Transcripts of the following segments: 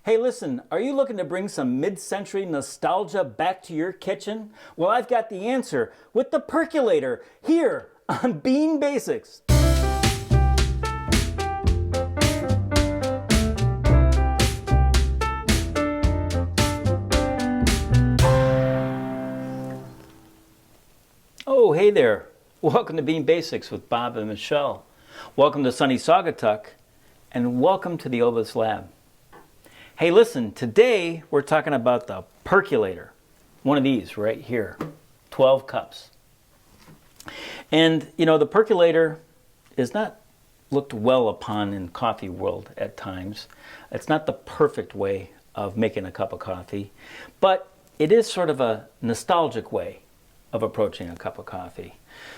Hey, listen, are you looking to bring some mid-century nostalgia back to your kitchen? Well, I've got the answer with the Percolator here on Bean Basics. Oh, hey there. Welcome to Bean Basics with Bob and Michelle. Welcome to sunny Saugatuck, and welcome to the Obis Lab. Hey, listen, today we're talking about the Percolator. One of these right here, 12 cups. And, you know, the Percolator is not looked well upon in coffee world at times. It's not the perfect way of making a cup of coffee, but it is sort of a nostalgic way of approaching a cup of coffee.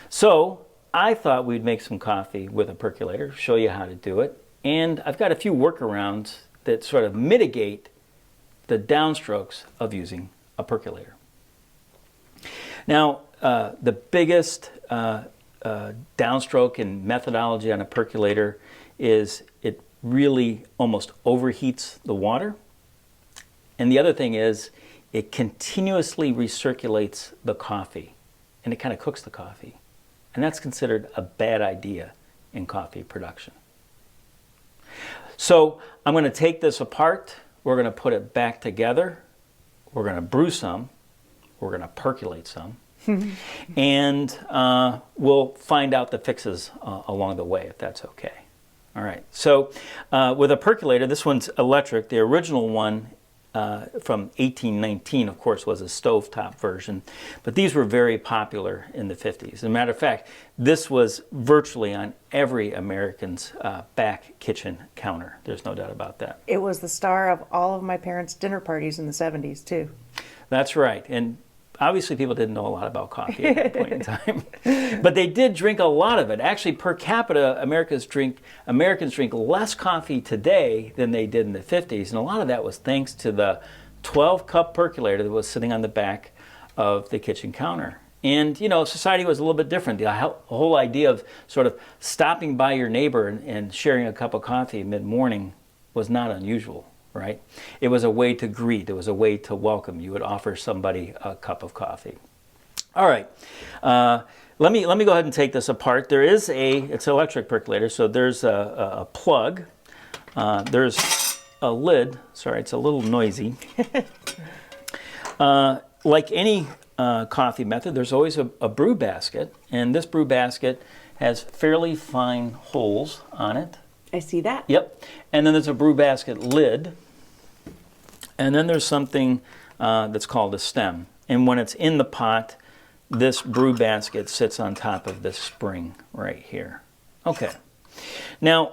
So I thought we'd make some coffee with a Percolator, show you how to do it. And I've got a few workarounds that sort of mitigate the downstrokes of using a percolator. Now, the biggest downstroke in methodology on a percolator is it really almost overheats the water. And the other thing is it continuously recirculates the coffee, and it kind of cooks the coffee. And that's considered a bad idea in coffee production. So I'm going to take this apart, we're going to put it back together, we're going to brew some, we're going to percolate some, and we'll find out the fixes along the way, if that's okay. All right, so with a percolator, this one's electric. The original one from 1819, of course, was a stovetop version, but these were very popular in the 50s. As a matter of fact, this was virtually on every American's back kitchen counter. There's no doubt about that. It was the star of all of my parents' dinner parties in the 70s, too. That's right. And obviously people didn't know a lot about coffee at that point in time, but they did drink a lot of it. Actually, per capita, Americans drink less coffee today than they did in the 50s, and a lot of that was thanks to the 12-cup percolator that was sitting on the back of the kitchen counter. And, you know, society was a little bit different. The whole idea of sort of stopping by your neighbor and sharing a cup of coffee mid-morning was not unusual. Right? It was a way to greet. It was a way to welcome. You would offer somebody a cup of coffee. All right. Let me go ahead and take this apart. It's an electric percolator, so there's a plug. There's a lid. Sorry, it's a little noisy. Like any coffee method, there's always a brew basket, and this brew basket has fairly fine holes on it. I see that. Yep. And then there's a brew basket lid. And then there's something that's called a stem. And when it's in the pot, this brew basket sits on top of this spring right here. Okay. Now,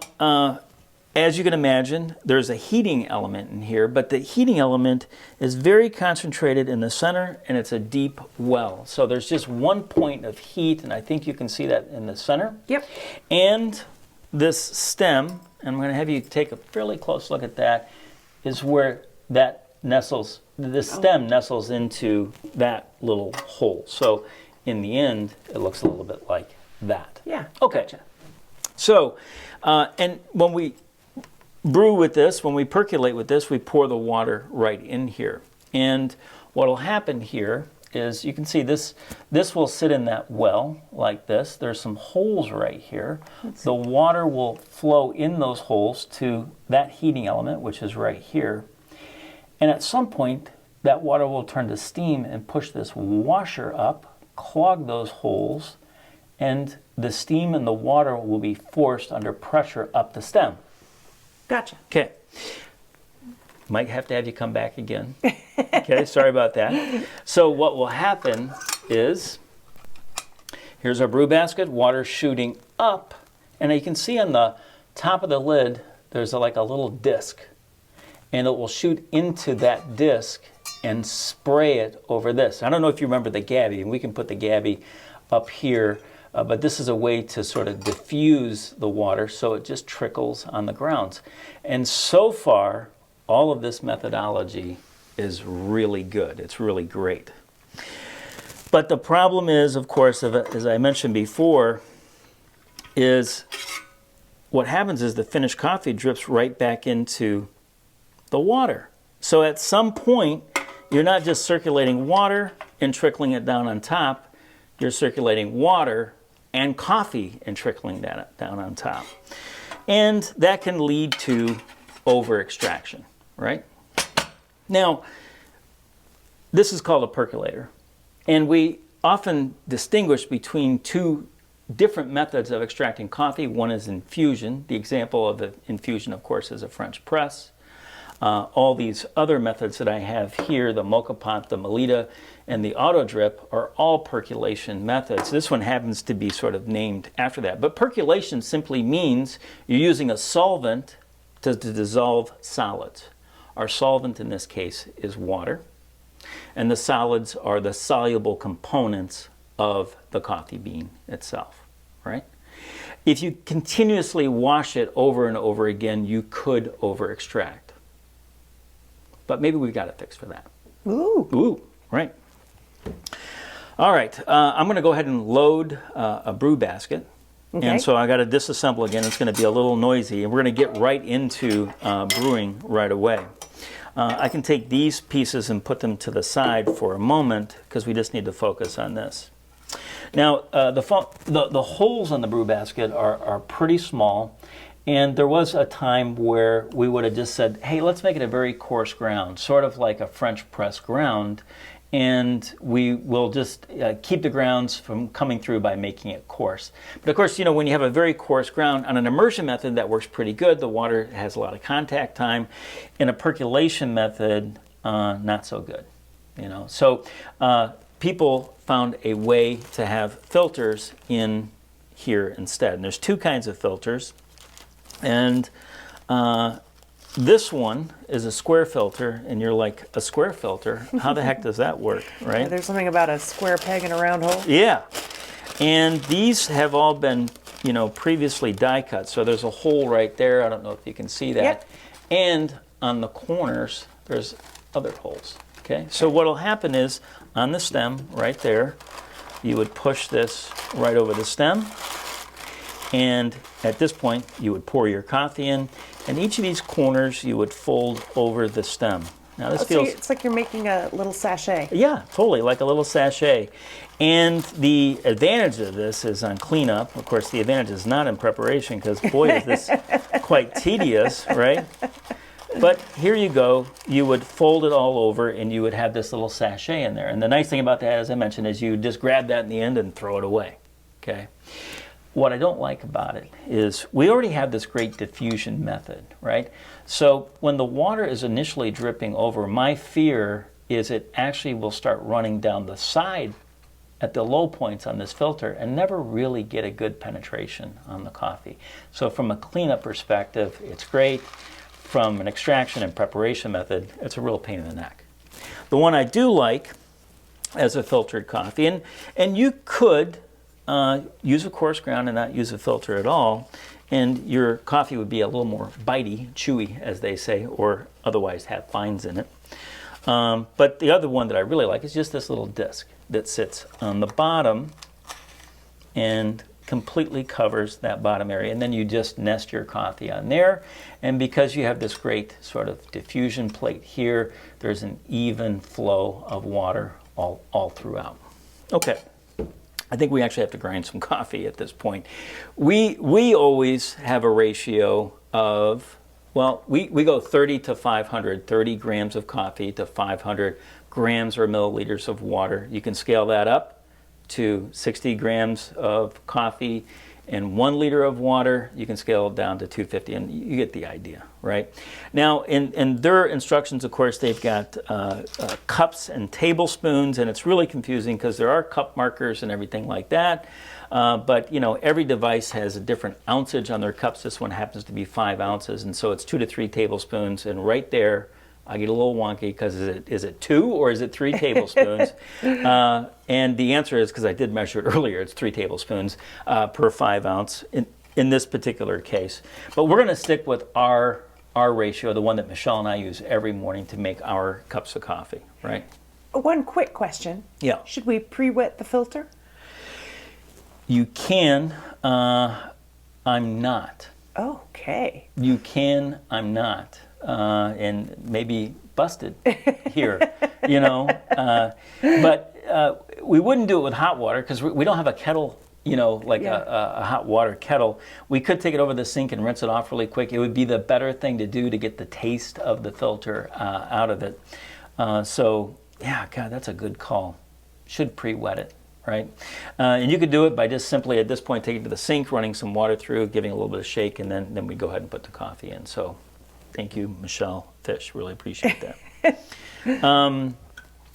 as you can imagine, there's a heating element in here, but the heating element is very concentrated in the center, and it's a deep well. So there's just one point of heat, and I think you can see that in the center. Yep. And this stem, and I'm going to have you take a fairly close look at that, is where that nestles, the stem nestles into that little hole. So in the end, it looks a little bit like that. Yeah. Okay. Gotcha. So, and when we brew with this, when we percolate with this, we pour the water right in here. And what will happen here is you can see this will sit in that well like this. There's some holes right here. The water will flow in those holes to that heating element, which is right here. And at some point, that water will turn to steam and push this washer up, clog those holes, and the steam and the water will be forced under pressure up the stem. Gotcha. Okay. Might have to have you come back again. Okay, sorry about that. So what will happen is, here's our brew basket, water shooting up, and you can see on the top of the lid, there's like a little disc, and it will shoot into that disc and spray it over this. I don't know if you remember the Gabby, and we can put the Gabby up here, but this is a way to sort of diffuse the water so it just trickles on the grounds. And so far, all of this methodology is really good. It's really great. But the problem is, of course, as I mentioned before, is what happens is the finished coffee drips right back into the water. So at some point, you're not just circulating water and trickling it down on top, you're circulating water and coffee and trickling that down on top. And that can lead to over-extraction, right? Now, this is called a percolator. And we often distinguish between two different methods of extracting coffee. One is infusion. The example of the infusion, of course, is a French press. All these other methods that I have here, the moka pot, the Melita, and the auto drip, are all percolation methods. This one happens to be sort of named after that. But percolation simply means you're using a solvent to dissolve solids. Our solvent in this case is water, and the solids are the soluble components of the coffee bean itself, right? If you continuously wash it over and over again, you could over-extract. But maybe we've got a fix for that. Ooh, right. All right, I'm going to go ahead and load a brew basket. Okay. And so I got to disassemble again. It's going to be a little noisy, and we're going to get right into brewing right away. I can take these pieces and put them to the side for a moment because we just need to focus on this. Now, the holes on the brew basket are pretty small. And there was a time where we would have just said, hey, let's make it a very coarse ground, sort of like a French press ground, and we will just keep the grounds from coming through by making it coarse. But of course, you know, when you have a very coarse ground, on an immersion method, that works pretty good. The water has a lot of contact time. In a percolation method, not so good, you know. So people found a way to have filters in here instead. And there's two kinds of filters. And this one is a square filter, and you're like, a square filter? How the heck does that work, right? Yeah, there's something about a square peg in a round hole. Yeah. And these have all been, you know, previously die cut. So there's a hole right there. I don't know if you can see that. Yep. And on the corners, there's other holes, okay? So what'll happen is, on the stem right there, you would push this right over the stem. And at this point, you would pour your coffee in, and each of these corners you would fold over the stem. Now this feels... it's like you're making a little sachet. Yeah, totally, like a little sachet. And the advantage of this is on cleanup. Of course, the advantage is not in preparation, because boy, is this quite tedious, right? But here you go. You would fold it all over, and you would have this little sachet in there. And the nice thing about that, as I mentioned, is you just grab that in the end and throw it away, okay? What I don't like about it is we already have this great diffusion method, right? So when the water is initially dripping over, my fear is it actually will start running down the side at the low points on this filter and never really get a good penetration on the coffee. So from a cleanup perspective, it's great. From an extraction and preparation method, it's a real pain in the neck. The one I do like as a filtered coffee, and you could use a coarse ground and not use a filter at all, and your coffee would be a little more bitey, chewy, as they say, or otherwise have fines in it. But the other one that I really like is just this little disc that sits on the bottom and completely covers that bottom area, and then you just nest your coffee on there. And because you have this great sort of diffusion plate here, there's an even flow of water all throughout. Okay. I think we actually have to grind some coffee at this point. We always have a ratio of, well, we go 30 to 500, 30 grams of coffee to 500 grams or milliliters of water. You can scale that up to 60 grams of coffee and 1 liter of water. You can scale it down to 250, and you get the idea, right? Now, in their instructions, of course, they've got cups and tablespoons, and it's really confusing because there are cup markers and everything like that. But, you know, every device has a different ounceage on their cups. This one happens to be 5 ounces, and so it's 2 to 3 tablespoons, and right there, I get a little wonky because is it 2 or is it 3 tablespoons? And the answer is, because I did measure it earlier, it's 3 tablespoons per 5 ounce in this particular case. But we're going to stick with our ratio, the one that Michelle and I use every morning to make our cups of coffee, right? One quick question. Yeah. Should we pre-wet the filter? You can. I'm not. Okay. You can. I'm not. and maybe busted here, you know. But we wouldn't do it with hot water because we don't have a kettle, you know, like a hot water kettle. We could take it over the sink and rinse it off really quick. It would be the better thing to do to get the taste of the filter out of it. So, yeah, God, that's a good call. Should pre-wet it, right? And you could do it by just simply, at this point, taking it to the sink, running some water through, giving a little bit of shake, and then we go ahead and put the coffee in. So, thank you, Michelle Fish. Really appreciate that.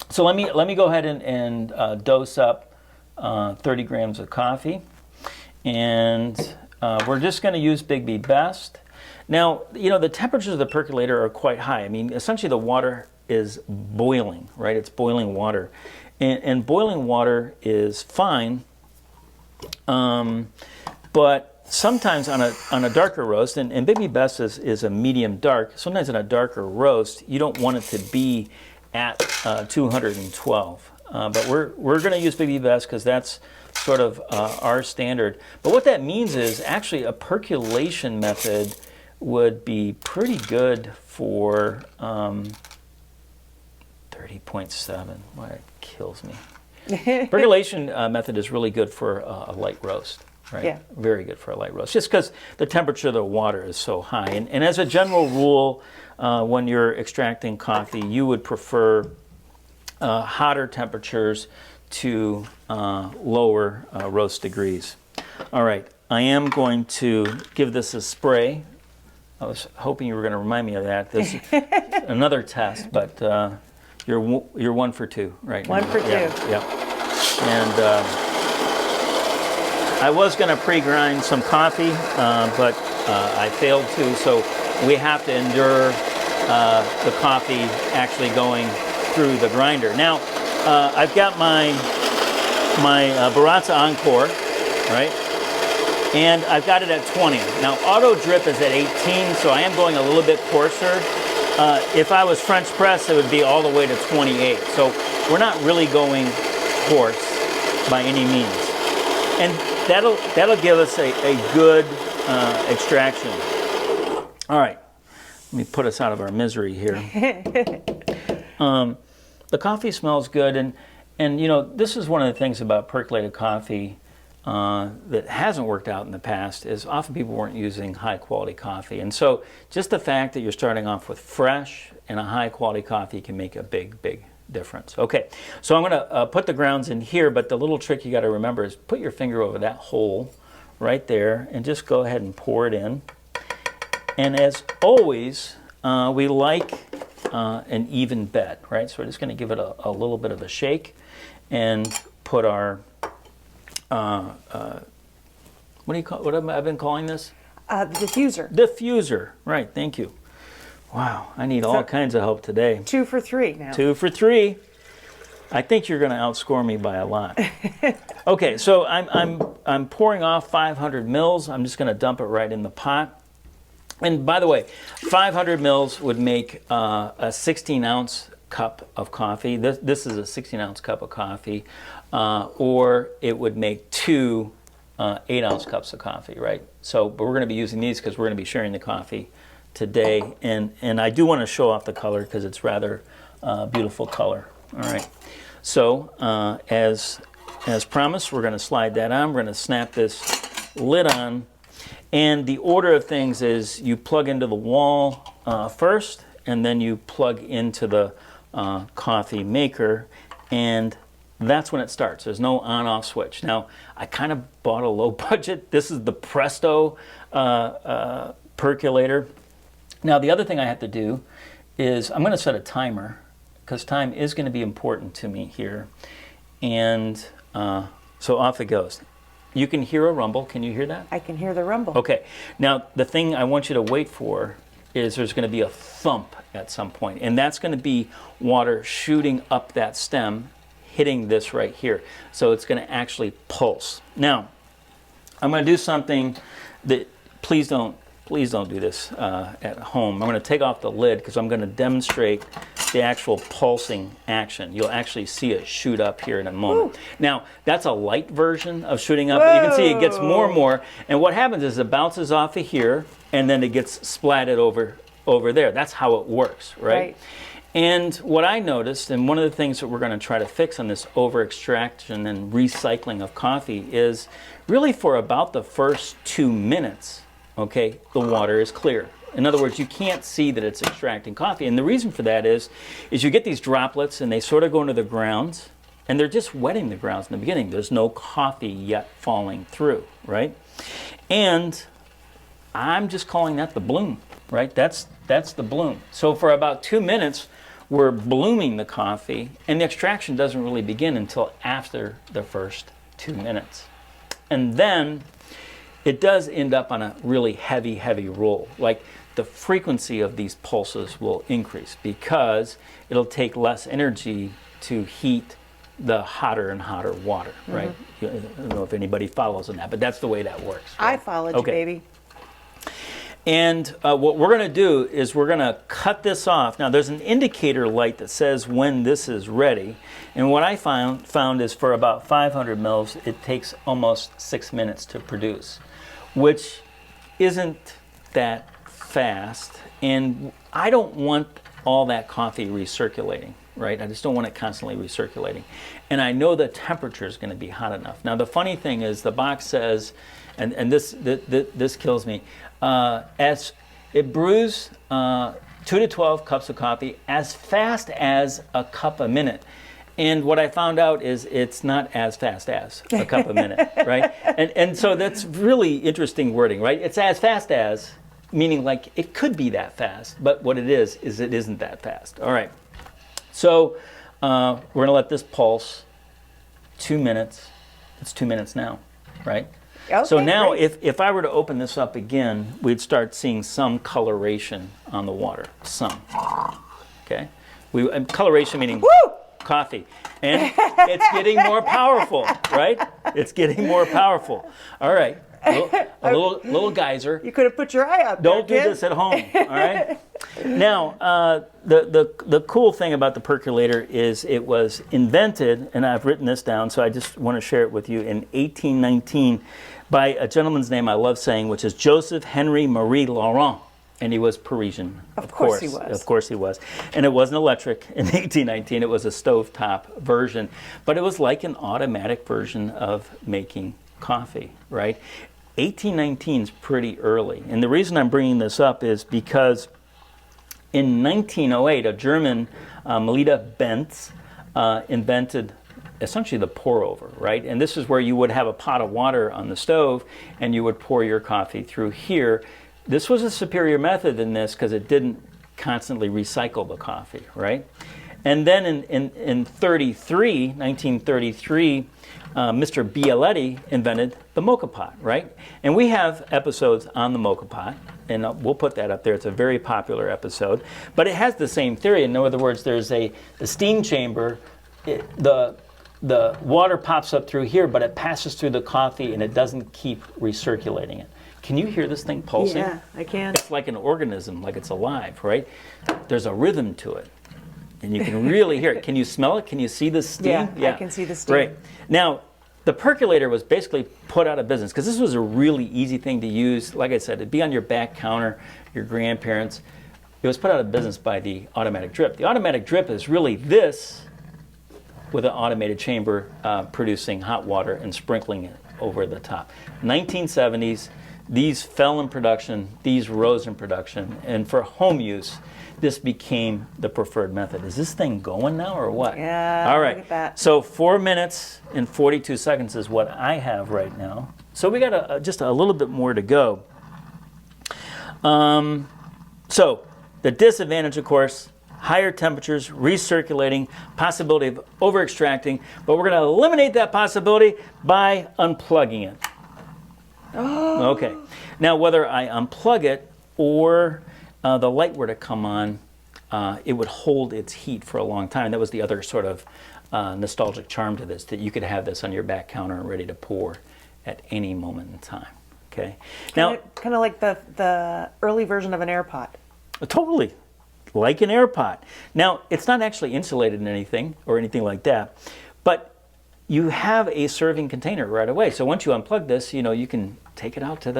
So let me go ahead and dose up 30 grams of coffee, and we're just going to use BIGGBY Best. Now, you know, the temperatures of the percolator are quite high. I mean, essentially the water is boiling, right? It's boiling water, and boiling water is fine, but sometimes on a darker roast, and BIGGBY Best is a medium dark. Sometimes on a darker roast, you don't want it to be at 212. But we're going to use BIGGBY Best because that's sort of our standard. But what that means is actually a percolation method would be pretty good for 30.7. Why it kills me. Percolation method is really good for a light roast, right? Yeah. Very good for a light roast, just because the temperature of the water is so high. And as a general rule, when you're extracting coffee, you would prefer hotter temperatures to lower roast degrees. All right, I am going to give this a spray. I was hoping you were going to remind me of that. This another test, but you're 1 for 2 right now. 1 for 2. Yeah. And I was going to pre-grind some coffee, but I failed to. So we have to endure the coffee actually going through the grinder. Now, I've got my Baratza Encore, right? And I've got it at 20. Now, auto drip is at 18, so I am going a little bit coarser. If I was French press, it would be all the way to 28. So we're not really going coarse by any means. And that'll give us a good extraction. All right, let me put us out of our misery here. The coffee smells good, and you know, this is one of the things about percolated coffee that hasn't worked out in the past is often people weren't using high quality coffee. And so just the fact that you're starting off with fresh and a high quality coffee can make a big, big difference. Okay, so I'm going to put the grounds in here, but the little trick you got to remember is put your finger over that hole right there and just go ahead and pour it in. And as always, we like an even bed, right? So we're just going to give it a little bit of a shake and put our what do you call? What have I been calling this? The diffuser. Diffuser, right? Thank you. Wow, I need all kinds of help today. 2 for 3 now. 2 for 3. I think you're going to outscore me by a lot. Okay, so I'm pouring off 500 mils. I'm just going to dump it right in the pot. And by the way, 500 mils would make a 16-ounce cup of coffee. This is a 16-ounce cup of coffee, or it would make 2 8-ounce cups of coffee, right? So, but we're going to be using these because we're going to be sharing the coffee today. And I do want to show off the color because it's rather beautiful color. All right. So as promised, we're going to slide that on. We're going to snap this lid on. And the order of things is you plug into the wall first, and then you plug into the coffee maker, and that's when it starts. There's no on-off switch. Now, I kind of bought a low budget. This is the Presto percolator. Now, the other thing I have to do is I'm going to set a timer because time is going to be important to me here. And so off it goes. You can hear a rumble. Can you hear that? I can hear the rumble. Okay. Now, the thing I want you to wait for is there's going to be a thump at some point, and that's going to be water shooting up that stem, hitting this right here. So it's going to actually pulse. Now, I'm going to do something that please don't do this at home. I'm going to take off the lid because I'm going to demonstrate the actual pulsing action. You'll actually see it shoot up here in a moment. Ooh. Now, that's a light version of shooting up. Whoa. You can see it gets more and more. And what happens is it bounces off of here, and then it gets splatted over over there. That's how it works, right? Right. And what I noticed, and one of the things that we're going to try to fix on this over extraction and recycling of coffee is really for about the first 2 minutes, okay, the water is clear. In other words, you can't see that it's extracting coffee. And the reason for that is you get these droplets and they sort of go into the grounds and they're just wetting the grounds in the beginning. There's no coffee yet falling through, right? And I'm just calling that the bloom, right? That's the bloom. So for about 2 minutes, we're blooming the coffee, and the extraction doesn't really begin until after the first 2 minutes. And then it does end up on a really heavy roll. Like the frequency of these pulses will increase because it'll take less energy to heat the hotter and hotter water, right? I don't know if anybody follows on that, but that's the way that works. Right? I followed you, baby. And what we're going to do is we're going to cut this off. Now, there's an indicator light that says when this is ready. And what I found is for about 500 mils, it takes almost 6 minutes to produce, which isn't that fast. And I don't want all that coffee recirculating, right? I just don't want it constantly recirculating. And I know the temperature is going to be hot enough. Now, the funny thing is the box says, and this kills me, as it brews 2 to 12 cups of coffee as fast as a cup a minute. And what I found out is it's not as fast as a cup a minute, right? And so that's really interesting wording, right? It's as fast as, meaning like it could be that fast, but what it is it isn't that fast. All right. So we're going to let this pulse 2 minutes. It's 2 minutes now, right? Okay, so now great. if I were to open this up again, we'd start seeing some coloration on the water. Some. Okay? Coloration meaning coffee. And it's getting more powerful, right? It's getting more powerful. All right. A little geyser. You could have put your eye out there, Don't do this at home, all right? Now, the cool thing about the percolator is it was invented, and I've written this down, so I just want to share it with you, in 1819 by a gentleman's name I love saying, which is Joseph Henry Marie Laurent. And he was Parisian, of course. He was. Of course he was. And it wasn't electric in 1819. It was a stovetop version. But it was like an automatic version of making coffee, right? 1819 is pretty early. And the reason I'm bringing this up is because in 1908, a German, Melita Benz, invented essentially the pour over, right? And this is where you would have a pot of water on the stove and you would pour your coffee through here. This was a superior method than this because it didn't constantly recycle the coffee, right? And then in 1933, Mr. Bialetti invented the mocha pot, right? And we have episodes on the mocha pot, and we'll put that up there. It's a very popular episode. But it has the same theory. In other words, there's the steam chamber, the water pops up through here, but it passes through the coffee and it doesn't keep recirculating it. Can you hear this thing pulsing? Yeah, I can. It's like an organism, like it's alive, right? There's a rhythm to it. And you can really hear it. Can you smell it? Can you see the steam? Yeah, I can see the steam. Right. Now, the percolator was basically put out of business because this was a really easy thing to use. Like I said, it'd be on your back counter, your grandparents. It was put out of business by the automatic drip. The automatic drip is really this with an automated chamber producing hot water and sprinkling it over the top. 1970s, these fell in production, these rose in production, and for home use, this became the preferred method. Is this thing going now or what? Yeah, all right. look at that. So 4 minutes and 42 seconds is what I have right now. So we got just a little bit more to go. So the disadvantage, of course, higher temperatures, recirculating, possibility of over-extracting, but we're going to eliminate that possibility by unplugging it. Oh. Okay. Now, whether I unplug it or the light were to come on, it would hold its heat for a long time. That was the other sort of nostalgic charm to this, that you could have this on your back counter and ready to pour at any moment in time. Okay. Now, kind of like the early version of an air pot. Totally, like an air pot. Now, it's not actually insulated in anything or anything like that, but you have a serving container right away. So once you unplug this, you can take it out to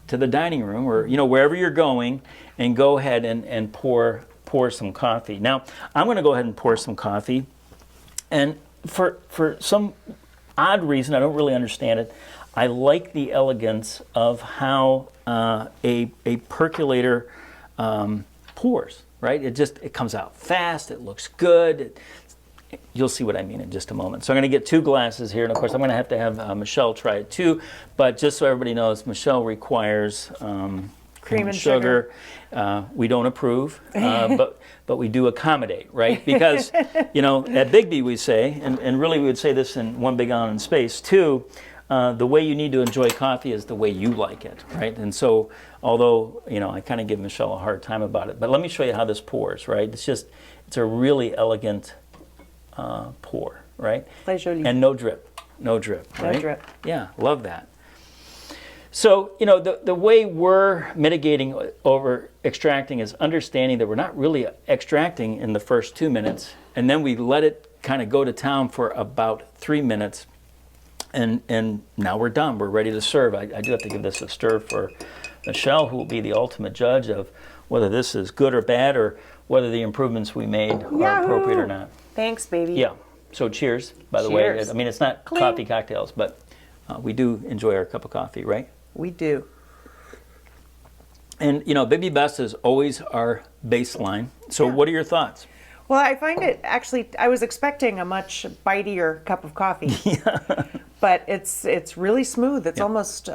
to the dining room or wherever you're going, and go ahead and pour some coffee. Now, I'm going to go ahead and pour some coffee, and for some odd reason, I don't really understand it, I like the elegance of how a percolator pours, right? It comes out fast, it looks good. You'll see what I mean in just a moment. So I'm going to get 2 glasses here, and of course I'm going to have Michelle try it too, but just so everybody knows, Michelle requires cream and sugar. We don't approve, but we do accommodate, right? Because, at BIGGBY we say, and really we would say this in One Big Island in Space too, the way you need to enjoy coffee is the way you like it, right? And so, although, I kind of give Michelle a hard time about it, but let me show you how this pours, right? It's a really elegant pour, right? And no drip, right? No drip. Yeah, love that. So, the way we're mitigating over extracting is understanding that we're not really extracting in the first 2 minutes, and then we let it kind of go to town for about 3 minutes, and now we're done. We're ready to serve. I do have to give this a stir for Michelle, who will be the ultimate judge of whether this is good or bad, or whether the improvements we made are appropriate or not. Thanks, baby. Yeah. So cheers, by the Cheers. way. I mean, it's not Cling. coffee cocktails, but we do enjoy our cup of coffee, right? We do. And, BIGGBY Best is always our baseline. So what are your thoughts? Well, I find it actually, I was expecting a much bitier cup of coffee. But it's really smooth. It's almost,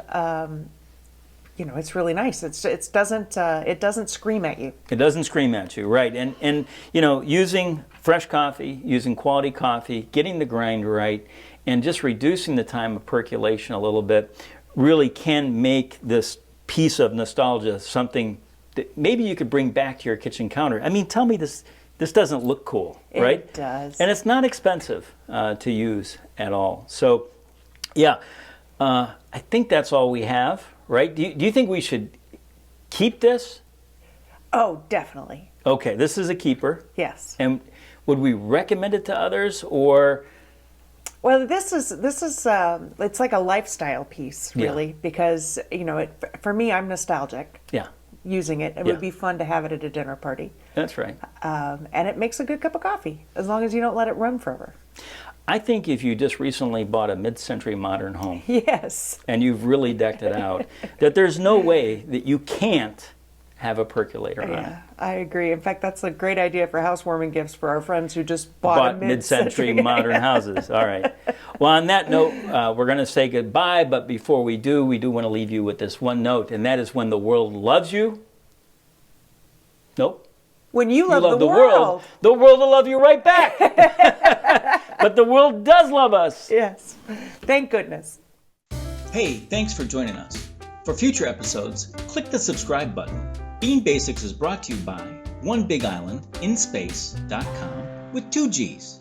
it's really nice. It doesn't scream at you. It doesn't scream at you, right? And using fresh coffee, using quality coffee, getting the grind right, and just reducing the time of percolation a little bit really can make this piece of nostalgia something that maybe you could bring back to your kitchen counter. I mean, tell me this doesn't look cool, right? It does. And it's not expensive to use at all. So, yeah, I think that's all we have, right? Do you think we should keep this? Oh, definitely. Okay, this is a keeper. Yes. And would we recommend it to others, or? Well, this is it's like a lifestyle piece, really, because for me, I'm nostalgic. Yeah. Using it, it would be fun to have it at a dinner party. That's right. And it makes a good cup of coffee as long as you don't let it run forever. I think if you just recently bought a mid-century modern home, yes, and you've really decked it out, that there's no way that you can't have a percolator on it. Yeah, I agree. In fact, that's a great idea for housewarming gifts for our friends who just bought a mid-century modern houses. All right. Well, on that note, we're going to say goodbye, but before we do want to leave you with this one note, and that is when the world loves you. Nope. When you love the world will love you right back. But the world does love us. Yes. Thank goodness. Hey, thanks for joining us. For future episodes, click the subscribe button. Being Basics is brought to you by OneBigIslandInSpace.com with 2 G's.